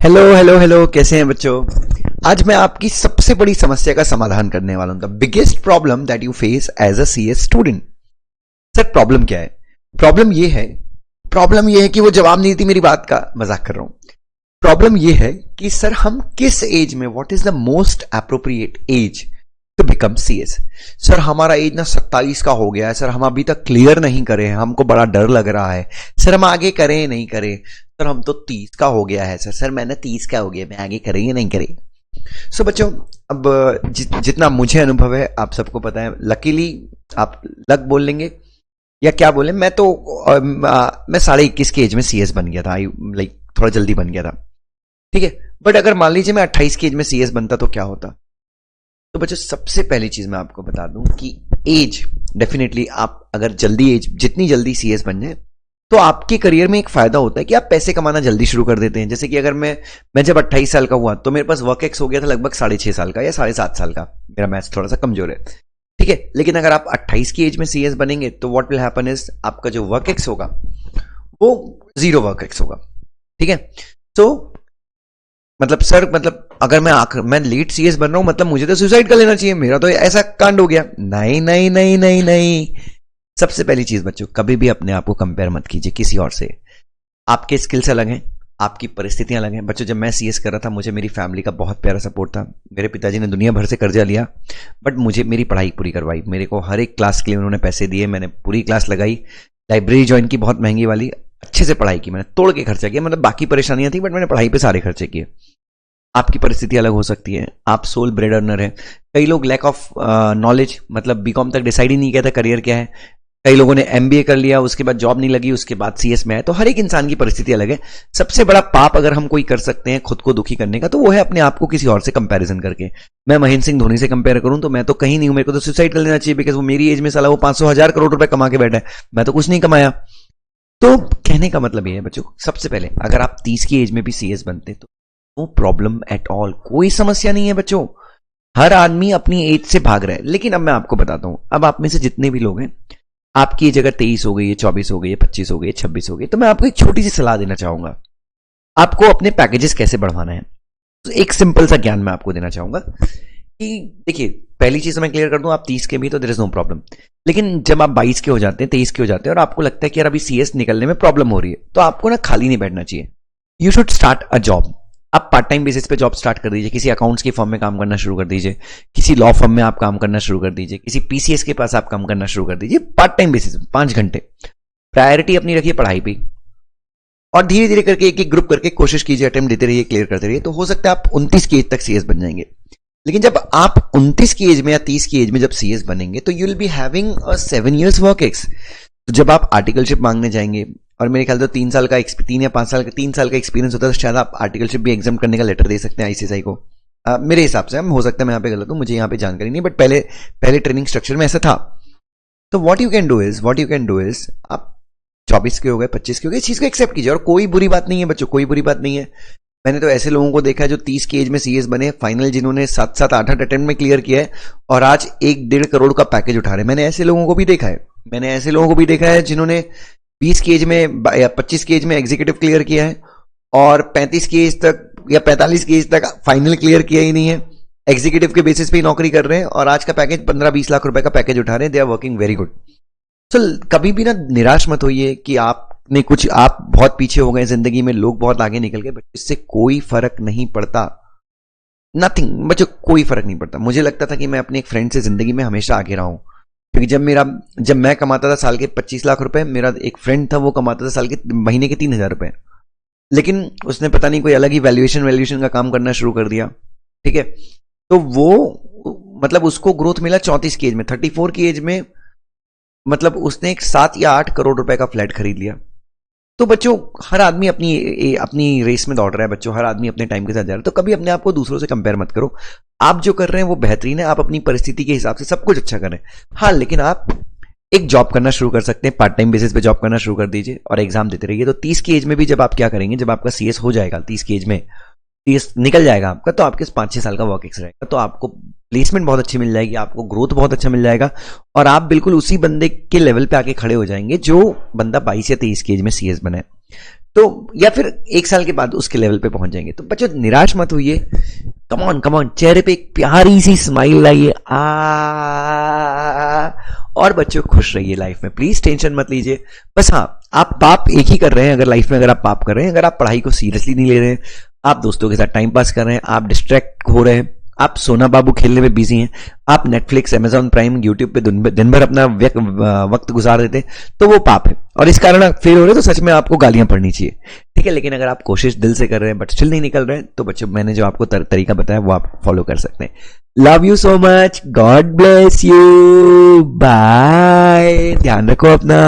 Hello hello hello, कैसे हैं बच्चों। आज मैं आपकी सबसे बड़ी समस्या का समाधान करने वाला हूं। The biggest problem that you face as a CS student. Sir problem क्या है? प्रॉब्लम ये है कि वो जवाब नहीं देती मेरी बात का। मजाक कर रहा हूं। प्रॉब्लम ये है कि सर हम किस एज में, what is the most appropriate age to become CS. Sir हमारा एज ना 27 का हो गया है सर, हम अभी तक क्लियर नहीं करे हैं, हमको बड़ा डर लग रहा है सर, हम आगे करें नहीं करें। सर हम तो 30 का हो गया है सर मैंने 30 का हो गया, मैं आगे करें या नहीं करें। सो बच्चों, अब जितना मुझे अनुभव है आप सबको पता है। लकीली आप लक बोल लेंगे या क्या बोले, मैं 21.5 के एज में सीएस बन गया था। आई लाइक थोड़ा जल्दी बन गया था, ठीक है। बट अगर मान लीजिए मैं 28 की एज में सीएस बनता तो क्या होता। तो बच्चों सबसे पहली चीज मैं आपको बता दूं कि एज डेफिनेटली, आप अगर जल्दी एज, जितनी जल्दी सीएस बन जाए तो आपके करियर में एक फायदा होता है कि आप पैसे कमाना जल्दी शुरू कर देते हैं। जैसे कि अगर मैं जब 28 साल का हुआ तो मेरे पास वर्क एक्स हो गया था लगभग 6.5 साल का या 7.5 साल का। मेरा मैथ्स थोड़ा सा कमजोर है, ठीक है। लेकिन अगर आप 28 की एज में सीएस बनेंगे तो व्हाट विल हैपन इज, आपका जो वर्क एक्स होगा वो 0 वर्क एक्स होगा, ठीक है। तो मतलब अगर मैं लेट सीएस बन रहा हूं मतलब मुझे तो सुसाइड कर लेना चाहिए, मेरा तो ऐसा कांड हो गया। नहीं नहीं नहीं नहीं नहीं। सबसे पहली चीज बच्चों, कभी भी अपने आप को कंपेयर मत कीजिए किसी और से। आपके स्किल्स अलग हैं, आपकी परिस्थितियां अलग हैं। बच्चों जब मैं सीएस कर रहा था मुझे मेरी फैमिली का बहुत प्यारा सपोर्ट था। मेरे पिताजी ने दुनिया भर से कर्जा लिया बट मुझे मेरी पढ़ाई पूरी करवाई। मेरे को हर एक क्लास के लिए उन्होंने पैसे दिए, मैंने पूरी क्लास लगाई, लाइब्रेरी ज्वाइन की बहुत महंगी वाली, अच्छे से पढ़ाई की, मैंने तोड़ के खर्चा किया। मतलब बाकी परेशानियां थी बट मैंने पढ़ाई पे सारे खर्चे किए। आपकी परिस्थिति अलग हो सकती है, आप सोल ब्रेड अर्नर है। कई लोग लैक ऑफ नॉलेज, मतलब बीकॉम तक डिसाइड ही नहीं किया था करियर क्या है। कई लोगों ने एमबीए कर लिया, उसके बाद जॉब नहीं लगी, उसके बाद सीएस में आए। तो हर एक इंसान की परिस्थिति अलग है। सबसे बड़ा पाप अगर हम कोई कर सकते हैं खुद को दुखी करने का तो वो है अपने आप को किसी और से कंपैरिजन करके। मैं महेंद्र सिंह धोनी से कंपेयर करूं तो मैं तो कहीं नहीं हूं, मेरे को तो सुसाइड कर लेना चाहिए, बिकॉज वो मेरी एज में साला वो 500,000 करोड़ रुपए कमा के बैठा है, मैं तो कुछ नहीं कमाया। तो कहने का मतलब ये है बच्चों, सबसे पहले अगर आप 30 की एज में भी सीएस बनते तो नो प्रॉब्लम एट ऑल, कोई समस्या नहीं है बच्चों। हर आदमी अपनी एज से भाग रहा है। लेकिन अब मैं आपको बताता हूं, अब आप में से जितने भी लोग हैं, आपकी एज अगर 23 हो गई है, 24 हो गई है, 25 हो गई है, 26 हो गई, तो मैं आपको एक छोटी सी सलाह देना चाहूंगा। आपको अपने पैकेजेस कैसे बढ़वाना है, तो एक सिंपल सा ज्ञान मैं आपको देना चाहूंगा कि देखिए, पहली चीज मैं क्लियर कर दूं, आप 30 के भी तो देयर इज नो प्रॉब्लम। लेकिन जब आप 22 के हो जाते हैं, 23 के हो जाते हैं और आपको लगता है कि यार अभी सीएस निकलने में प्रॉब्लम हो रही है, तो आपको ना खाली नहीं बैठना चाहिए। You should start a job. आप पार्ट टाइम बेसिस पे जॉब स्टार्ट कर दीजिए, किसी अकाउंट्स की फर्म में काम करना शुरू कर दीजिए, किसी लॉ फर्म में आप काम करना शुरू कर दीजिए, किसी पीसीएस के पास आप काम करना शुरू कर दीजिए, पार्ट टाइम बेसिस पे 5 घंटे। प्रायोरिटी अपनी रखिए पढ़ाई पे और धीरे धीरे करके एक एक ग्रुप करके कोशिश कीजिए, अटेम्प्ट देते रहिए, क्लियर करते रहिए। तो हो सकता है आप 29 की एज तक सीएस बन जाएंगे। लेकिन जब आप 29 की एज में या 30 की एज में जब सीएस बनेंगे तो you will be having a 7 years work ex. तो जब आप आर्टिकलशिप मांगने जाएंगे, और मेरे ख्याल से 3 साल का 3 या 5 साल का 3 साल का एक्सपीरियंस होता है, तो शायद आप आर्टिकलशिप भी एग्जाम करने का लेटर दे सकते हैं आईसीएसआई को। मेरे हिसाब से, हो सकता है मैं यहाँ पे गलत हूँ, मुझे यहाँ पे जानकारी नहीं, बट पहले ट्रेनिंग स्ट्रक्चर में ऐसा था। तो what you can do is आप 24 के हो गए, 25 के हो गए, इस चीज को एक्सेप्ट कीजिए। और कोई बुरी बात नहीं है बच्चों, कोई बुरी बात नहीं है। मैंने तो ऐसे लोगों को देखा है जो 30 की एज में सीएस बने, फाइनल जिन्होंने 7-7, 8-8 अटेम्प्ट में क्लियर किया है और आज 1-1.5 करोड़ का पैकेज उठा रहे हैं। मैंने ऐसे लोगों को भी देखा है जिन्होंने 20 की एज में या 25 की एज में एग्जीक्यूटिव क्लियर किया है और 35 की एज तक या 45 की एज तक फाइनल क्लियर किया ही नहीं है, एग्जीक्यूटिव के बेसिस पे ही नौकरी कर रहे हैं और आज का पैकेज 15-20 लाख रुपए का पैकेज उठा रहे हैं। They are working very good. तो कभी भी ना निराश मत होइए कि आप बहुत पीछे हो गए जिंदगी में, लोग बहुत आगे निकल गए, बट इससे कोई फर्क नहीं पड़ता। नथिंग बच्चों, कोई फर्क नहीं पड़ता। मुझे लगता था कि मैं अपने एक फ्रेंड से जिंदगी में हमेशा आगे रहा हूं, क्योंकि जब मैं कमाता था साल के 25 लाख रुपए, मेरा एक फ्रेंड था वो कमाता था साल के महीने के 3,000 रुपए। लेकिन उसने पता नहीं कोई अलग ही वैल्यूएशन का काम करना शुरू कर दिया, ठीक है। तो वो मतलब उसको ग्रोथ मिला 34 की एज में, 34 की एज में मतलब उसने एक 7 या 8 करोड़ रुपए का फ्लैट खरीद लिया। तो बच्चों हर आदमी अपनी रेस में दौड़ रहा है बच्चों, हर आदमी अपने टाइम के साथ जा रहा है। तो कभी अपने आप को दूसरों से कंपेयर मत करो। आप जो कर रहे हैं वो बेहतरीन है, आप अपनी परिस्थिति के हिसाब से सब कुछ अच्छा कर रहे हैं। हाँ, लेकिन आप एक जॉब करना शुरू कर सकते हैं, पार्ट टाइम बेसिस पे जॉब करना शुरू कर दीजिए और एग्जाम देते रहिए। तो 30 की एज में भी जब आप क्या करेंगे, जब आपका सीएस हो जाएगा, 30 की एज में सीएस निकल जाएगा आपका, तो आपके 5-6 साल का वर्क एक्स रहेगा, तो आपको प्लेसमेंट बहुत अच्छी मिल जाएगी, आपको ग्रोथ बहुत अच्छा मिल जाएगा और आप बिल्कुल उसी बंदे के लेवल पे आके खड़े हो जाएंगे जो बंदा 22 या 23 की एज में सीएस बना है। तो या फिर 1 साल के बाद उसके लेवल पे पहुंच जाएंगे। तो बच्चों निराश मत होइए, कम ऑन चेहरे पे एक प्यारी सी स्माइल लाइए, और बच्चों खुश रहिए लाइफ में, प्लीज टेंशन मत लीजिए। बस हाँ, आप पाप एक ही कर रहे हैं अगर लाइफ में, अगर आप पाप कर रहे हैं, अगर आप पढ़ाई को सीरियसली नहीं ले रहे हैं, आप दोस्तों के साथ टाइम पास कर रहे हैं, आप डिस्ट्रैक्ट हो रहे हैं, आप सोना बाबू खेलने में बिजी हैं, आप नेटफ्लिक्स, अमेजॉन प्राइम, यूट्यूब पे दिन भर अपना वक्त गुजार देते हैं, तो वो पाप है और इस कारण आप फेल हो रहे हैं, तो सच में आपको गालियां पड़नी चाहिए, ठीक है। लेकिन अगर आप कोशिश दिल से कर रहे हैं बट स्टिल नहीं निकल रहे हैं, तो बच्चों मैंने जो आपको तरीका बताया वो आप फॉलो कर सकते हैं। Love you so much, God bless you, bye, ध्यान रखो अपना।